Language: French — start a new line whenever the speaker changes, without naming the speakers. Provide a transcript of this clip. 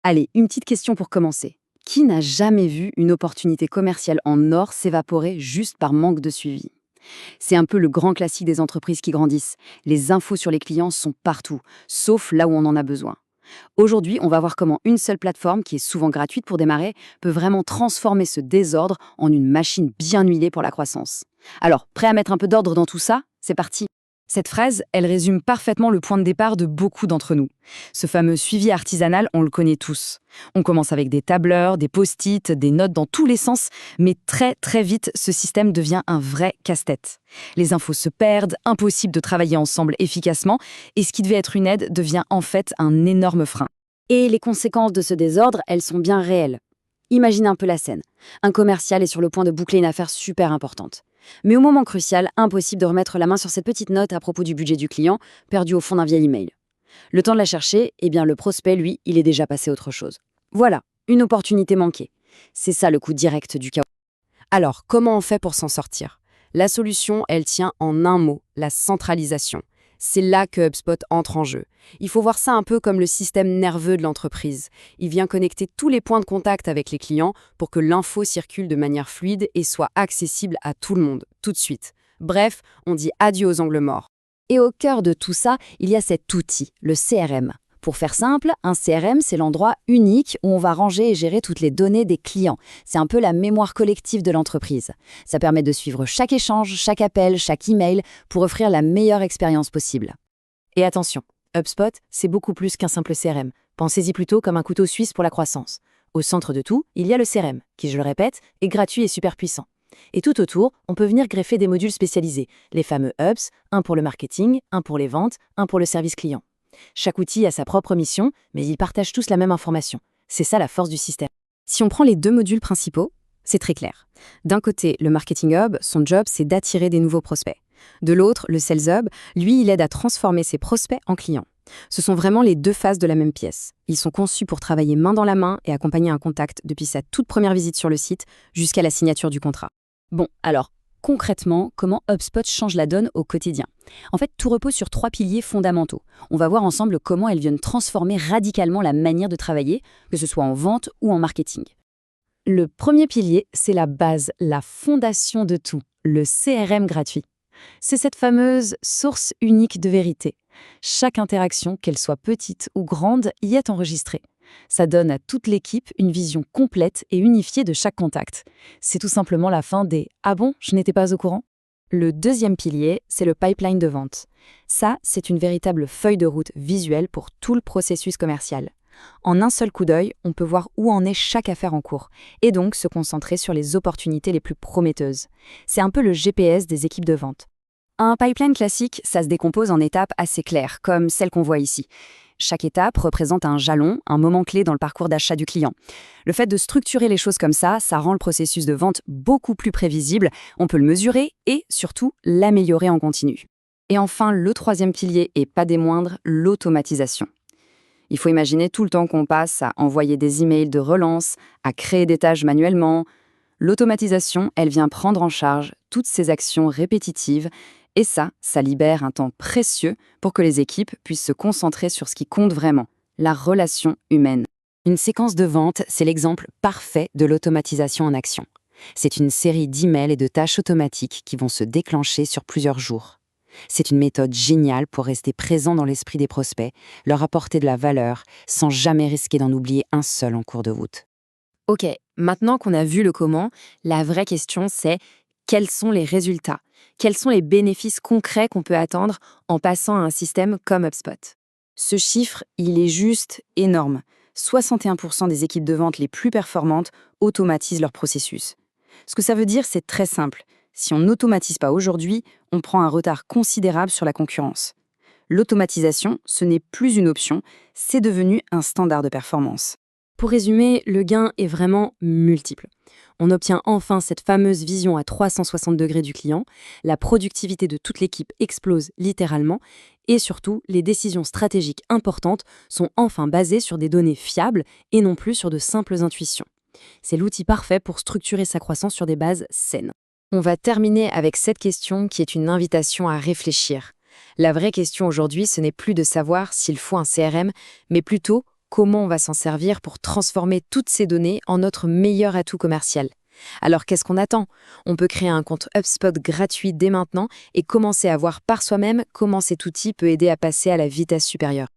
Allez, une petite question pour commencer. Qui n'a jamais vu une opportunité commerciale en or s'évaporer juste par manque de suivi? C'est un peu le grand classique des entreprises qui grandissent. Les infos sur les clients sont partout, sauf là où on en a besoin. Aujourd'hui, on va voir comment une seule plateforme, qui est souvent gratuite pour démarrer, peut vraiment transformer ce désordre en une machine bien huilée pour la croissance. Alors, prêt à mettre un peu d'ordre dans tout ça? C'est parti! Cette phrase, elle résume parfaitement le point de départ de beaucoup d'entre nous. Ce fameux suivi artisanal, on le connaît tous. On commence avec des tableurs, des post-it, des notes dans tous les sens, mais très très vite, ce système devient un vrai casse-tête. Les infos se perdent, impossible de travailler ensemble efficacement, et ce qui devait être une aide devient en fait un énorme frein. Et les conséquences de ce désordre, elles sont bien réelles. Imaginez un peu la scène. Un commercial est sur le point de boucler une affaire super importante. Mais au moment crucial, impossible de remettre la main sur cette petite note à propos du budget du client, perdu au fond d'un vieil email. Le temps de la chercher, eh bien le prospect, lui, il est déjà passé à autre chose. Voilà, une opportunité manquée. C'est ça le coup direct du chaos. Alors, comment on fait pour s'en sortir? La solution, elle tient en un mot, la centralisation. C'est là que HubSpot entre en jeu. Il faut voir ça un peu comme le système nerveux de l'entreprise. Il vient connecter tous les points de contact avec les clients pour que l'info circule de manière fluide et soit accessible à tout le monde, tout de suite. Bref, on dit adieu aux angles morts. Et au cœur de tout ça, il y a cet outil, le CRM. Pour faire simple, un CRM, c'est l'endroit unique où on va ranger et gérer toutes les données des clients. C'est un peu la mémoire collective de l'entreprise. Ça permet de suivre chaque échange, chaque appel, chaque email pour offrir la meilleure expérience possible. Et attention, HubSpot, c'est beaucoup plus qu'un simple CRM. Pensez-y plutôt comme un couteau suisse pour la croissance. Au centre de tout, il y a le CRM, qui, je le répète, est gratuit et super puissant. Et tout autour, on peut venir greffer des modules spécialisés, les fameux Hubs, un pour le marketing, un pour les ventes, un pour le service client. Chaque outil a sa propre mission, mais ils partagent tous la même information. C'est ça la force du système. Si on prend les deux modules principaux, c'est très clair. D'un côté, le Marketing Hub, son job, c'est d'attirer des nouveaux prospects. De l'autre, le Sales Hub, lui, il aide à transformer ses prospects en clients. Ce sont vraiment les deux faces de la même pièce. Ils sont conçus pour travailler main dans la main et accompagner un contact depuis sa toute première visite sur le site jusqu'à la signature du contrat. Bon, alors, concrètement, comment HubSpot change la donne au quotidien? En fait, tout repose sur 3 piliers fondamentaux. On va voir ensemble comment elles viennent transformer radicalement la manière de travailler, que ce soit en vente ou en marketing. Le premier pilier, c'est la base, la fondation de tout, le CRM gratuit. C'est cette fameuse source unique de vérité. Chaque interaction, qu'elle soit petite ou grande, y est enregistrée. Ça donne à toute l'équipe une vision complète et unifiée de chaque contact. C'est tout simplement la fin des « Ah bon, je n'étais pas au courant ?» Le deuxième pilier, c'est le pipeline de vente. Ça, c'est une véritable feuille de route visuelle pour tout le processus commercial. En un seul coup d'œil, on peut voir où en est chaque affaire en cours, et donc se concentrer sur les opportunités les plus prometteuses. C'est un peu le GPS des équipes de vente. Un pipeline classique, ça se décompose en étapes assez claires, comme celle qu'on voit ici. Chaque étape représente un jalon, un moment clé dans le parcours d'achat du client. Le fait de structurer les choses comme ça rend le processus de vente beaucoup plus prévisible, on peut le mesurer et, surtout, l'améliorer en continu. Et enfin, le troisième pilier, et pas des moindres, l'automatisation. Il faut imaginer tout le temps qu'on passe à envoyer des emails de relance, à créer des tâches manuellement. L'automatisation, elle vient prendre en charge toutes ces actions répétitives et ça libère un temps précieux pour que les équipes puissent se concentrer sur ce qui compte vraiment, la relation humaine. Une séquence de vente, c'est l'exemple parfait de l'automatisation en action. C'est une série d'emails et de tâches automatiques qui vont se déclencher sur plusieurs jours. C'est une méthode géniale pour rester présent dans l'esprit des prospects, leur apporter de la valeur, sans jamais risquer d'en oublier un seul en cours de route. Ok, maintenant qu'on a vu le comment, la vraie question c'est quels sont les résultats? Quels sont les bénéfices concrets qu'on peut attendre en passant à un système comme HubSpot? Ce chiffre, il est juste énorme. 61% des équipes de vente les plus performantes automatisent leur processus. Ce que ça veut dire, c'est très simple. Si on n'automatise pas aujourd'hui, on prend un retard considérable sur la concurrence. L'automatisation, ce n'est plus une option, c'est devenu un standard de performance. Pour résumer, le gain est vraiment multiple. On obtient enfin cette fameuse vision à 360 degrés du client, la productivité de toute l'équipe explose littéralement, et surtout, les décisions stratégiques importantes sont enfin basées sur des données fiables et non plus sur de simples intuitions. C'est l'outil parfait pour structurer sa croissance sur des bases saines. On va terminer avec cette question qui est une invitation à réfléchir. La vraie question aujourd'hui, ce n'est plus de savoir s'il faut un CRM, mais plutôt
comment on va s'en servir pour transformer toutes ces données en notre meilleur atout commercial. Alors qu'est-ce qu'on attend? On peut créer un compte HubSpot gratuit dès maintenant et commencer à voir par soi-même comment cet outil peut aider à passer à la vitesse supérieure.